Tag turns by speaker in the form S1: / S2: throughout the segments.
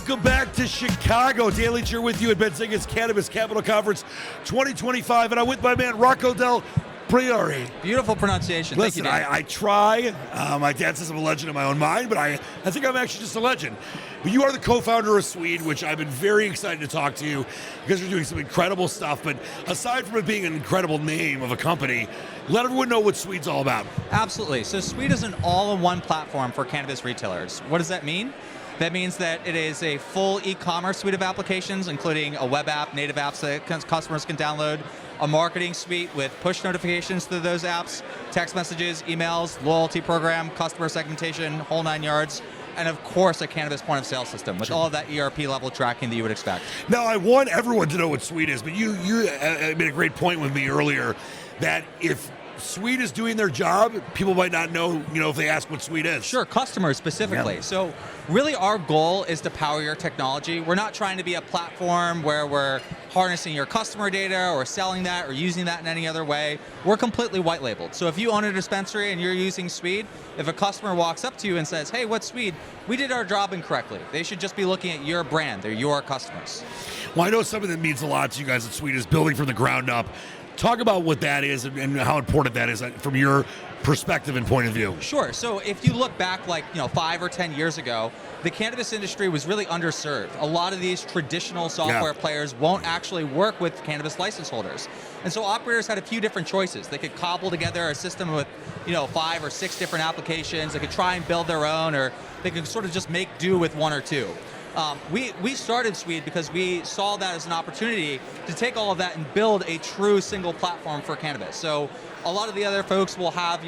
S1: Welcome back to Chicago. Daily Cheer with you at Benzinga Cannabis Capital Conference 2025. And I'm with my man, Rocco Del Priore.
S2: Beautiful pronunciation.
S1: Listen,
S2: thank you, Dan.
S1: I try. My dad says I'm a legend in my own mind, but I think I'm actually just a legend. But you are the co-founder of Sweed, which I've been very excited to talk to you because you're doing some incredible stuff. But aside from it being an incredible name of a company, let everyone know what Sweed's all about.
S2: Absolutely. So Sweed is an all-in-one platform for cannabis retailers. What does that mean? That means that it is a full e-commerce suite of applications, including a web app, native apps that customers can download, a marketing suite with push notifications to those apps, text messages, emails, loyalty program, customer segmentation, whole 9 yards, and of course a cannabis point of sale system with all of that ERP level tracking that you would expect.
S1: Now, I want everyone to know what Sweed is, but you made a great point with me earlier that if Sweed is doing their job, people might not know, if they ask what Sweed is.
S2: Sure, customers specifically. Yeah. So really our goal is to power your technology. We're not trying to be a platform where we're harnessing your customer data or selling that or using that in any other way. We're completely white labeled. So if you own a dispensary and you're using Sweed, if a customer walks up to you and says, hey, what's Sweed? We did our job incorrectly. They should just be looking at your brand. They're your customers.
S1: Well, I know something that means a lot to you guys at Sweed is building from the ground up. Talk about what that is and how important that is from your perspective and point of view.
S2: Sure. So if you look back 5 or 10 years ago, the cannabis industry was really underserved. A lot of these traditional software players won't actually work with cannabis license holders. And so operators had a few different choices. They could cobble together a system with 5 or 6 different applications. They could try and build their own, or they could sort of just make do with 1 or 2. We started Sweed because we saw that as an opportunity to take all of that and build a true single platform for cannabis. So a lot of the other folks will have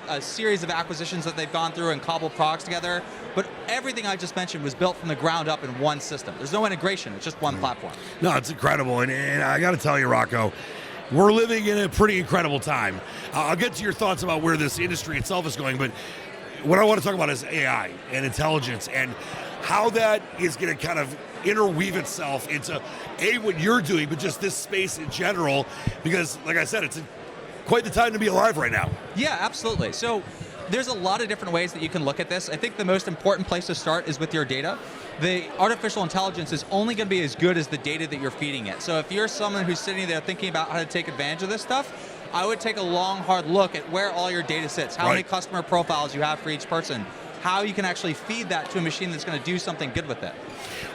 S2: a series of acquisitions that they've gone through and cobbled products together, but everything I just mentioned was built from the ground up in one system. There's no integration, it's just one platform.
S1: No, it's incredible, and I got to tell you, Rocco, we're living in a pretty incredible time. I'll get to your thoughts about where this industry itself is going, but what I want to talk about is AI and intelligence and how that is going to kind of interweave itself into what you're doing, but just this space in general, because like I said, it's quite the time to be alive right now.
S2: Yeah, absolutely. So there's a lot of different ways that you can look at this. I think the most important place to start is with your data. The artificial intelligence is only going to be as good as the data that you're feeding it. So if you're someone who's sitting there thinking about how to take advantage of this stuff, I would take a long, hard look at where all your data sits, how many customer profiles you have for each person, how you can actually feed that to a machine that's going to do something good with it.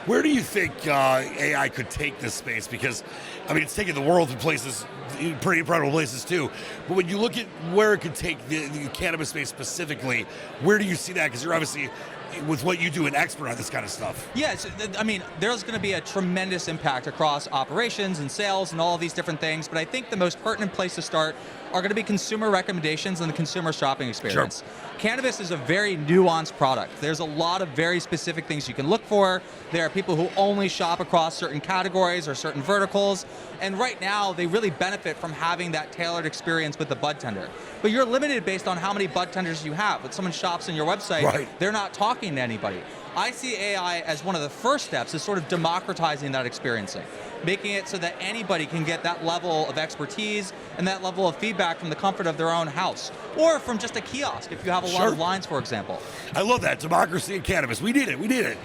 S1: Where do you think AI could take this space? Because, it's taking the world to places, pretty incredible places too. But when you look at where it could take the cannabis space specifically, where do you see that? Because you're obviously, with what you do, an expert on this kind of stuff.
S2: Yes, there's going to be a tremendous impact across operations and sales and all of these different things, but I think the most pertinent place to start are going to be consumer recommendations and the consumer shopping experience. Sure. Cannabis is a very nuanced product. There's a lot of very specific things you can look for. There are people who only shop across certain categories or certain verticals, and right now they really benefit from having that tailored experience with the bud tender. But you're limited based on how many bud tenders you have. When someone shops on your website, they're not talking to anybody. I see AI as one of the first steps is sort of democratizing that experiencing, making it so that anybody can get that level of expertise and that level of feedback from the comfort of their own house, or from just a kiosk if you have a lot of lines, for example.
S1: I love that, democracy in cannabis. We need it.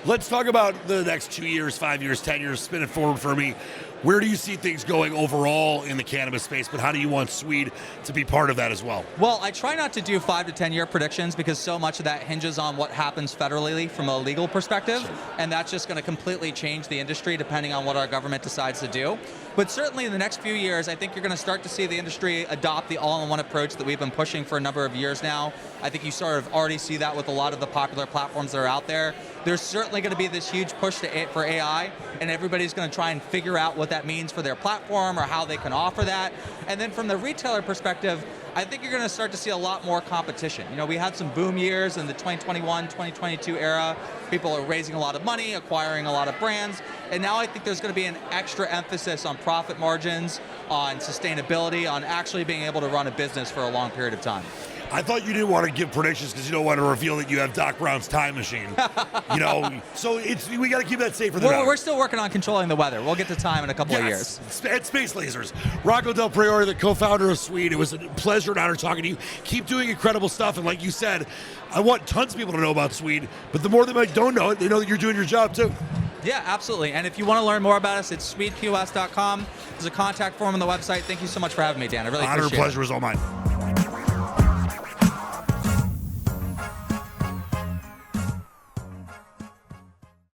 S1: Let's talk about the next 2 years, 5 years, 10 years, spin it forward for me. Where do you see things going overall in the cannabis space, but how do you want Sweed to be part of that as well?
S2: Well, I try not to do 5 to 10 year predictions because so much of that hinges on what happens federally from a legal perspective, and that's just going to completely change the industry depending on what our government decides to do. But certainly in the next few years, I think you're going to start to see the industry adopt the all-in-one approach that we've been pushing for a number of years now. I think you sort of already see that with a lot of the popular platforms that are out there. There's certainly going to be this huge push for AI, and everybody's going to try and figure out what that means for their platform or how they can offer that. And then from the retailer perspective, I think you're going to start to see a lot more competition. We had some boom years in the 2021, 2022 era. People are raising a lot of money, acquiring a lot of brands, and now I think there's going to be an extra emphasis on profit margins, on sustainability, on actually being able to run a business for a long period of time.
S1: I thought you didn't want to give predictions because you don't want to reveal that you have Doc Brown's time machine. So we got to keep that safe for the now.
S2: We're still working on controlling the weather. We'll get to time in a couple of years.
S1: At Space Lasers. Rocco Del Priore, the co-founder of Sweed. It was a pleasure and honor talking to you. Keep doing incredible stuff. And like you said, I want tons of people to know about Sweed, but the more they don't know it, they know that you're doing your job too.
S2: Yeah, absolutely. And if you want to learn more about us, it's sweedqs.com. There's a contact form on the website. Thank you so much for having me, Dan. I really appreciate it.
S1: Honor and pleasure was all mine.